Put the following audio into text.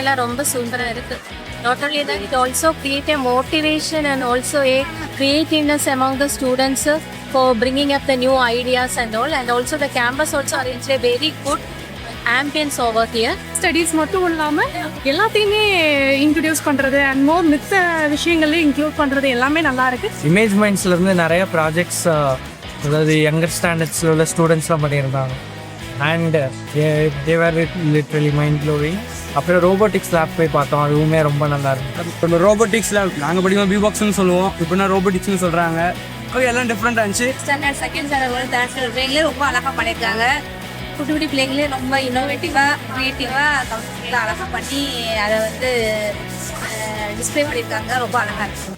எல்லாம் ரொம்ப சூப்பராக இருக்குது. Not only that, it also create a motivation and also a creativeness among the students for bringing up the new ideas and all. And also the campus also arranged a very good ambience over here. Studies மட்டும் இல்லாமல் எல்லாத்தையுமே introduce பண்ணுறது and more மித்த விஷயங்களையும் include பண்ணுறது எல்லாமே நல்லா இருக்குது. இமேஜ்மெண்ட்ஸ்லேருந்து நிறைய ப்ராஜெக்ட்ஸ் அதாவது யங்கர் ஸ்டாண்டர்ட்ஸில் உள்ள ஸ்டூடெண்ட்ஸ்லாம் பண்ணியிருந்தாங்க. And they were literally mind blowing. அப்புறம் ரோபோட்டிக்ஸ் லேப் போய் பார்த்தோம், அதுவுமே ரொம்ப நல்லா இருக்கும். இப்போ ரோபோட்டிக்ஸ் லேப் நாங்கள் படிக்கும் 𝑣boxன்னு சொல்லுவோம், இப்போனா ரோபோட்டிக்ஸ்னு சொல்கிறாங்க. ஓகே, எல்லாம் டிஃப்ரெண்டாக இருந்துச்சு. Standard, second standard, third standard பிள்ளைங்களே ரொம்ப அழகாக பண்ணியிருக்காங்க. குட்டி குட்டி பிள்ளைங்களே ரொம்ப இன்னோவேட்டிவாக க்ரியேட்டிவாக கம்ப்யூட்டரில் அழகாக பண்ணி அதை வந்து டிஸ்பிளே பண்ணியிருக்காங்க. ரொம்ப அழகாக இருக்கும்.